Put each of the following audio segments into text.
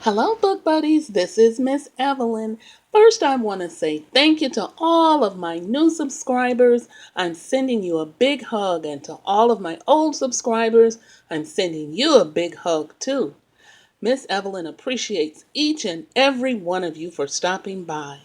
Hello, book buddies. This is Miss Evelyn. First, I want to say thank you to all of my new subscribers. I'm sending you a big hug, and to all of my old subscribers, I'm sending you a big hug too. Miss Evelyn appreciates each and every one of you for stopping by.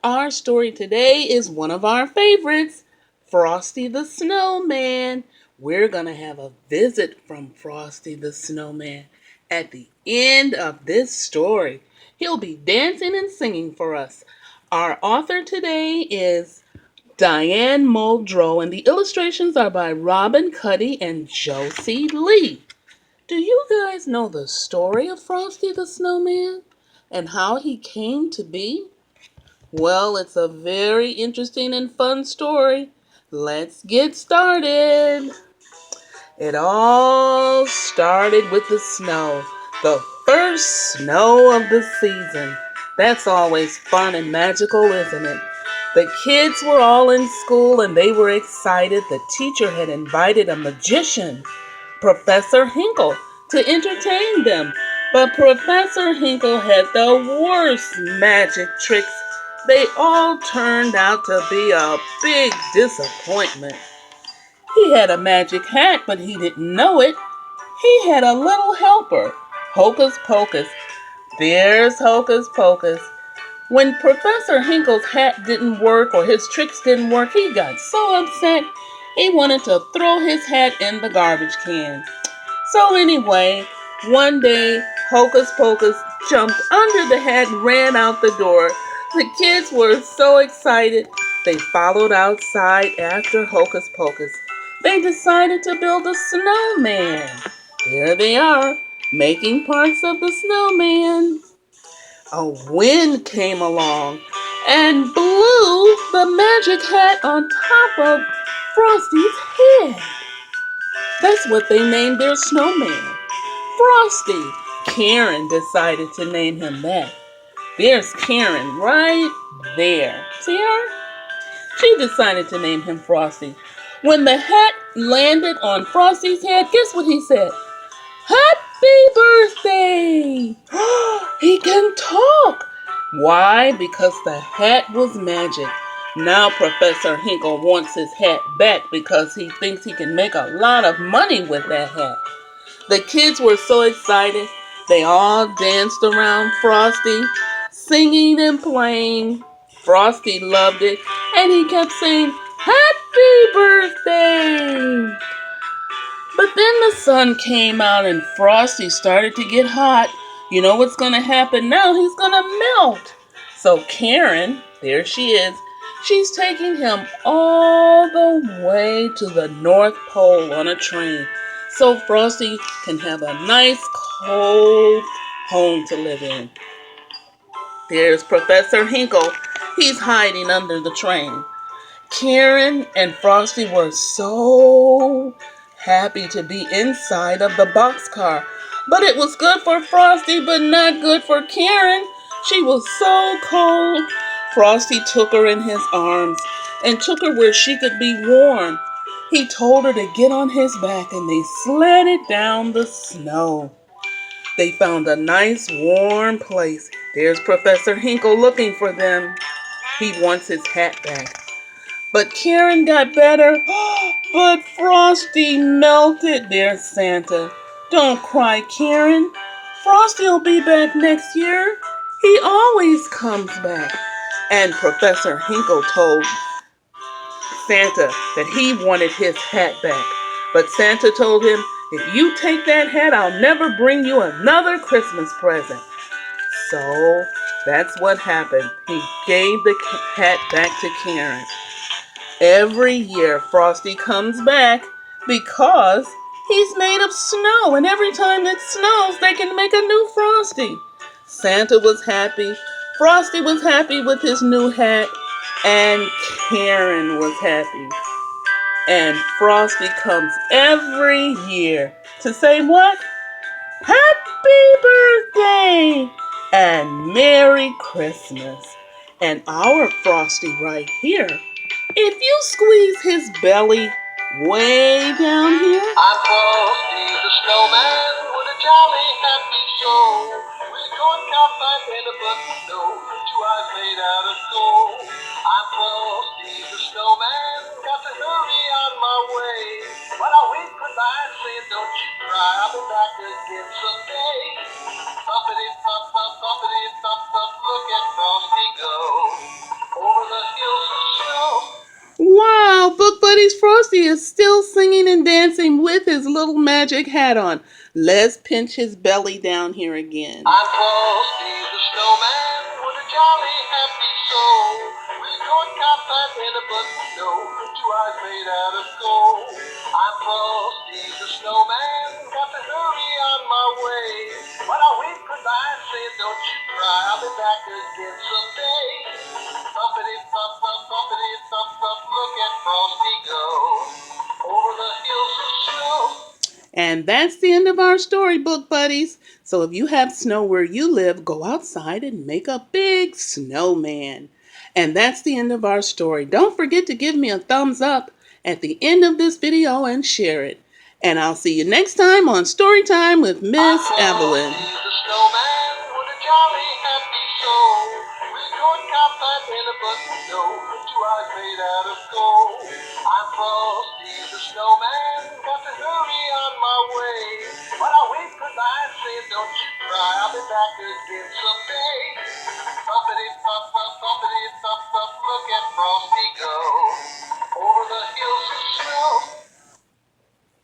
Our story today is one of our favorites, Frosty the Snowman. We're going to have a visit from Frosty the Snowman at the end of this story. He'll be dancing and singing for us. Our author today is Diane Muldrow, and the illustrations are by Robin Cuddy and Josie Lee. Do you guys know the story of Frosty the Snowman and how he came to be? Well, it's a very interesting and fun story. Let's get started. It all started with the snow, the first snow of the season. That's always fun and magical, isn't it? The kids were all in school and they were excited. The teacher had invited a magician, Professor Hinkle, to entertain them. But Professor Hinkle had the worst magic tricks. They all turned out to be a big disappointment. He had a magic hat, but he didn't know it. He had a little helper, Hocus Pocus. There's Hocus Pocus. When Professor Hinkle's hat didn't work or his tricks didn't work, he got so upset he wanted to throw his hat in the garbage can. So anyway, one day Hocus Pocus jumped under the hat and ran out the door. The kids were so excited they followed outside after Hocus Pocus. They decided to build a snowman. There they are, making parts of the snowman. A wind came along and blew the magic hat on top of Frosty's head. That's what they named their snowman, Frosty. Karen decided to name him that. There's Karen right there. See her? She decided to name him Frosty. When the hat landed on Frosty's head, guess what he said? Happy birthday! He can talk! Why? Because the hat was magic. Now Professor Hinkle wants his hat back because he thinks he can make a lot of money with that hat. The kids were so excited. They all danced around Frosty, singing and playing. Frosty loved it, and he kept saying, Happy birthday! But then the sun came out and Frosty started to get hot. You know what's going to happen now? He's going to melt. So Karen, there she is, she's taking him all the way to the North Pole on a train so Frosty can have a nice cold home to live in. There's Professor Hinkle. He's hiding under the train. Karen and Frosty were so happy to be inside of the boxcar. But it was good for Frosty, but not good for Karen. She was so cold. Frosty took her in his arms and took her where she could be warm. He told her to get on his back and they sledded down the snow. They found a nice warm place. There's Professor Hinkle looking for them. He wants his hat back. But Karen got better. But Frosty melted. There's Santa. Don't cry, Karen. Frosty'll be back next year. He always comes back. And Professor Hinkle told Santa that he wanted his hat back. But Santa told him, if you take that hat, I'll never bring you another Christmas present. So that's what happened. He gave the hat back to Karen. Every year Frosty comes back because he's made of snow, and every time it snows they can make a new Frosty. Santa was happy, Frosty was happy with his new hat, and Karen was happy. And Frosty comes every year to say what? Happy birthday and Merry Christmas. And our Frosty right here, if you squeeze his belly way down here, I'm Frosty the Snowman with a jolly happy soul. We're got back in the book of snow, two eyes made out of gold. I'm Frosty the Snowman, got to hurry on my way. But I wait goodbye, saying don't you cry, I'll be back again someday. Bumpity bump bump, bumpity bump bump, look at Frosty go over the hills of snow. Wow, Book Buddies, Frosty is still singing and dancing with his little magic hat on. Let's pinch his belly down here again. I'm Frosty the Snowman with a jolly happy soul. With a corn cob pipe and a bucket of snow, two eyes made out of gold. I'm Frosty the Snowman, got to hurry on my way. But I wave goodbye, saying don't you cry, I'll be back again someday. Bumpity bump bump, bumpity bump bump, look at Frosty go over the hills of snow. And that's the end of our story, Book Buddies. So if you have snow where you live, go outside and make a big snowman. And that's the end of our story. Don't forget to give me a thumbs up at the end of this video and share it. And I'll see you next time on Storytime with Miss Evelyn. I'm the snowman with a jolly happy soul. With a corn cob pipe and a bucket of snow, two eyes made out of gold. I'm Frosty the Snowman, got to hurry on my way. But I wave goodbye, saying don't you cry, I'll be back again someday. Bumpity bump bump, bumpity bump bump, look at Frosty go over the hills of snow.